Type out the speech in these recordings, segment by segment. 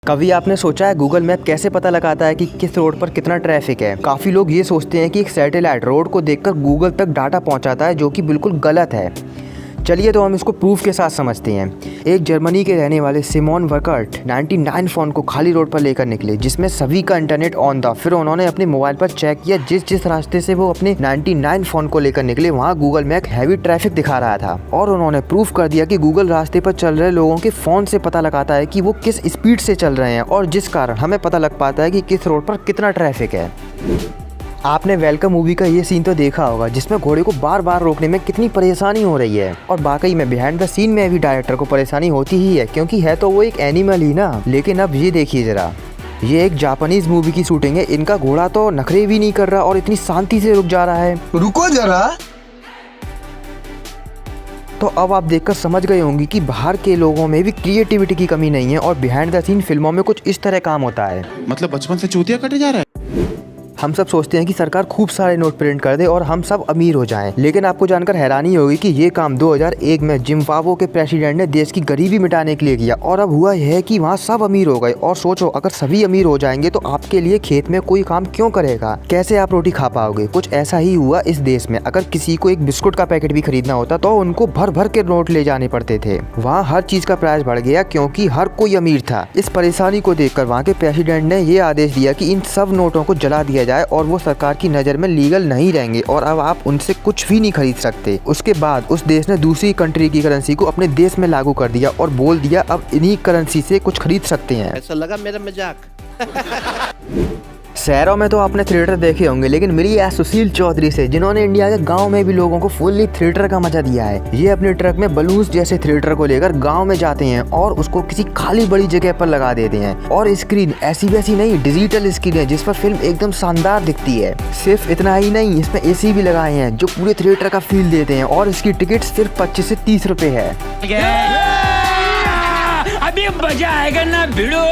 कभी आपने सोचा है गूगल मैप कैसे पता लगाता है कि किस रोड पर कितना ट्रैफिक है? काफ़ी लोग ये सोचते हैं कि एक सैटेलाइट रोड को देखकर गूगल तक डाटा पहुंचाता है, जो कि बिल्कुल गलत है। चलिए तो हम इसको प्रूफ के साथ समझते हैं। एक जर्मनी के रहने वाले सिमोन वर्कर्ट 99 फ़ोन को खाली रोड पर लेकर निकले, जिसमें सभी का इंटरनेट ऑन था। फिर उन्होंने अपने मोबाइल पर चेक किया, जिस रास्ते से वो अपने 99 फ़ोन को लेकर निकले वहाँ गूगल मैप हैवी ट्रैफिक दिखा रहा था। और उन्होंने प्रूफ कर दिया कि गूगल रास्ते पर चल रहे लोगों के फ़ोन से पता लगाता है कि वो किस स्पीड से चल रहे हैं, और जिस कारण हमें पता लग पाता है कि किस रोड पर कितना ट्रैफिक है। आपने वेलकम मूवी का ये सीन तो देखा होगा, जिसमें घोड़े को बार बार रोकने में कितनी परेशानी हो रही है। और वाकई में बिहाइंड द सीन में भी डायरेक्टर को परेशानी होती ही है, क्योंकि है तो वो एक एनिमल ही ना। लेकिन अब ये देखिए जरा, ये एक जापानीज मूवी की शूटिंग है। इनका घोड़ा तो नखरे भी नहीं कर रहा और इतनी शांति से रुक जा रहा है। रुको जरा। तो अब आप देखकर समझ गए होंगे कि बाहर के लोगों में भी क्रिएटिविटी की कमी नहीं है, और बिहाइंड द सीन फिल्मों में कुछ इस तरह काम होता है। मतलब बचपन से चूतिया कटे जा रहा है। हम सब सोचते हैं कि सरकार खूब सारे नोट प्रिंट कर दे और हम सब अमीर हो जाएं। लेकिन आपको जानकर हैरानी होगी कि ये काम 2001 में जिम्बाब्वे के प्रेसिडेंट ने देश की गरीबी मिटाने के लिए किया, और अब हुआ यह है कि वहाँ सब अमीर हो गए। और सोचो, अगर सभी अमीर हो जाएंगे तो आपके लिए खेत में कोई काम क्यों करेगा? कैसे आप रोटी खा पाओगे? कुछ ऐसा ही हुआ इस देश में। अगर किसी को एक बिस्कुट का पैकेट भी खरीदना होता तो उनको भर भर के नोट ले जाने पड़ते थे। वहाँ हर चीज का प्राइस बढ़ गया, क्योंकि हर कोई अमीर था। इस परेशानी को देखकर वहाँ के प्रेसिडेंट ने ये आदेश दिया कि इन सब नोटों को जला दिया जाए, और वो सरकार की नजर में लीगल नहीं रहेंगे और अब आप उनसे कुछ भी नहीं खरीद सकते। उसके बाद उस देश ने दूसरी कंट्री की करेंसी को अपने देश में लागू कर दिया और बोल दिया अब इन्हीं करेंसी से कुछ खरीद सकते हैं। ऐसा लगा मेरा मजाक। शहरों में तो आपने थिएटर देखे होंगे, लेकिन मिली है सुशील चौधरी से, जिन्होंने इंडिया के गांव में भी लोगों को फुल्ली थिएटर का मजा दिया है। ये अपने ट्रक में बलून्स जैसे थिएटर को लेकर गांव में जाते हैं और उसको किसी खाली बड़ी जगह पर लगा देते हैं। और स्क्रीन ऐसी वैसी नहीं, डिजिटल स्क्रीन है, जिस पर फिल्म एकदम शानदार दिखती है। सिर्फ इतना ही नहीं, इसमें एसी भी लगाए हैं जो पूरे थिएटर का फील देते हैं, और इसकी टिकट सिर्फ 25 से 30 रुपए है। अभी मजा आएगा ना भिड़ो।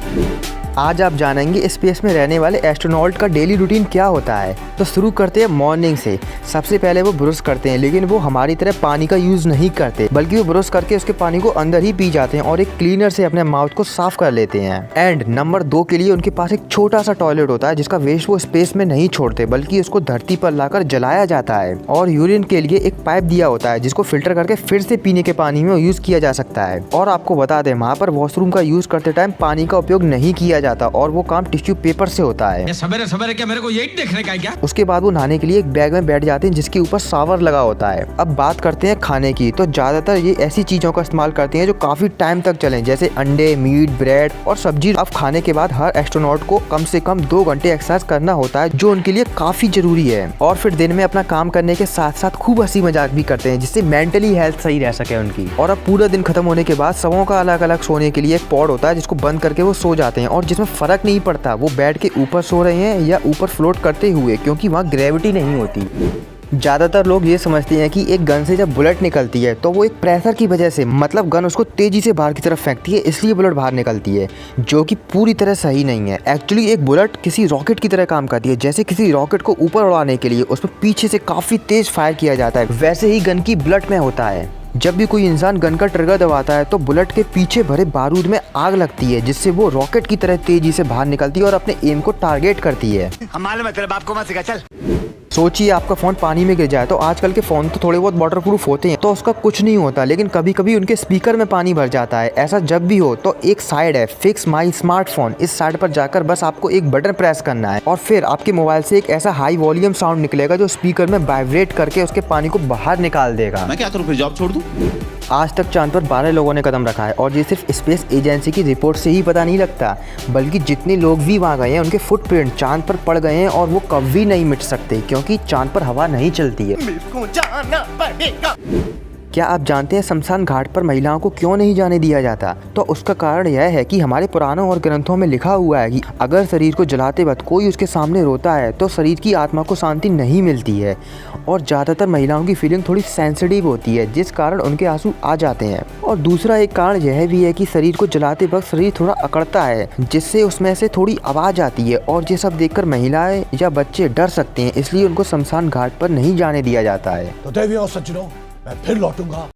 आज आप जानेंगे स्पेस में रहने वाले एस्ट्रोनॉट का डेली रूटीन क्या होता है। तो शुरू करते हैं मॉर्निंग से। सबसे पहले वो ब्रश करते हैं, लेकिन वो हमारी तरह पानी का यूज नहीं करते, बल्कि वो ब्रश करके उसके पानी को अंदर ही पी जाते हैं और एक क्लीनर से अपने माउथ को साफ कर लेते हैं। एंड नंबर 2 के लिए उनके पास एक छोटा सा टॉयलेट होता है, जिसका वेस्ट वो स्पेस में नहीं छोड़ते, बल्कि उसको धरती पर लाकर जलाया जाता है। और यूरिन के लिए एक पाइप दिया होता है, जिसको फिल्टर करके फिर से पीने के पानी में यूज किया जा सकता है। और आपको बता दें, वहाँ पर वॉशरूम का यूज करते टाइम पानी का उपयोग नहीं किया जाता, और वो काम टिश्यू पेपर से होता है। सवेरे सवेरे क्या मेरे को यही देखने का है क्या? उसके बाद वो नहाने के लिए एक बैग में बैठ जाते हैं, जिसके ऊपर शावर लगा होता है। अब बात करते हैं खाने की। तो ज्यादातर ये ऐसी चीजों का इस्तेमाल करते हैं जो काफी टाइम तक चलें, जैसे अंडे, मीट, ब्रेड और सब्जी। अब खाने के बाद हर एस्ट्रोनॉट को कम से कम 2 घंटे एक्सरसाइज करना होता है, जो उनके लिए काफी जरूरी है। और फिर दिन में अपना काम करने के साथ साथ खूब हंसी मजाक भी करते हैं, जिससे मेंटली हेल्थ सही रह सके उनकी। और अब पूरा दिन खत्म होने के बाद सबों का अलग अलग सोने के लिए एक पॉड होता है, जिसको बंद करके वो सो जाते हैं, और जिसमें फर्क नहीं पड़ता वो बेड के ऊपर सो रहे हैं या ऊपर फ्लोट करते हुए, क्योंकि वहाँ ग्रेविटी नहीं होती। ज्यादातर लोग ये समझते हैं कि एक गन से जब बुलेट निकलती है तो वो एक प्रेशर की वजह से, मतलब गन उसको तेजी से बाहर की तरफ फेंकती है, इसलिए बुलेट बाहर निकलती है, जो कि पूरी तरह सही नहीं है। एक्चुअली एक बुलेट किसी रॉकेट की तरह काम करती है। जैसे किसी रॉकेट को ऊपर उड़ाने के लिए उसमें पीछे से काफी तेज फायर किया जाता है, वैसे ही गन की बुलेट में होता है। जब भी कोई इंसान गन का ट्रिगर दबाता है तो बुलेट के पीछे भरे बारूद में आग लगती है, जिससे वो रॉकेट की तरह तेजी से बाहर निकलती है और अपने एम को टारगेट करती है। हमारे मतलब आपको मत सिखा चल। सोचिए आपका फोन पानी में गिर जाए। तो आजकल के फोन तो थोड़े बहुत वाटर प्रूफ होते हैं, तो उसका कुछ नहीं होता, लेकिन कभी कभी उनके स्पीकर में पानी भर जाता है। ऐसा जब भी हो तो एक साइड है, फिक्स माई स्मार्टफोन। इस साइड पर जाकर बस आपको एक बटन प्रेस करना है, और फिर आपके मोबाइल से एक ऐसा हाई वॉल्यूम साउंड निकलेगा जो स्पीकर में वाइब्रेट करके उसके पानी को बाहर निकाल देगा। मैं क्या करूँ, फिर जॉब छोड़ दूँ? आज तक चांद पर 12 लोगों ने कदम रखा है, और ये सिर्फ स्पेस एजेंसी की रिपोर्ट से ही पता नहीं लगता, बल्कि जितने लोग भी वहाँ गए हैं उनके फुटप्रिंट चांद पर पड़ गए हैं, और वो कभी नहीं मिट सकते, क्योंकि चांद पर हवा नहीं चलती है। मेरे को जाना पड़ेगा। क्या आप जानते हैं शमशान घाट पर महिलाओं को क्यों नहीं जाने दिया जाता? तो उसका कारण यह है कि हमारे पुराणों और ग्रंथों में लिखा हुआ है कि अगर शरीर को जलाते वक्त कोई उसके सामने रोता है तो शरीर की आत्मा को शांति नहीं मिलती है, और ज़्यादातर महिलाओं की फीलिंग थोड़ी सेंसिटिव होती है, जिस कारण उनके आंसू आ जाते हैं। और दूसरा एक कारण यह भी है कि शरीर को जलाते वक्त शरीर थोड़ा अकड़ता है, जिससे उसमें से थोड़ी आवाज़ आती है, और ये सब देखकर महिलाएं या बच्चे डर सकते हैं, इसलिए उनको शमशान घाट पर नहीं जाने दिया जाता है। तो देवियों और सज्जनों, मैं फिर लौटूंगा।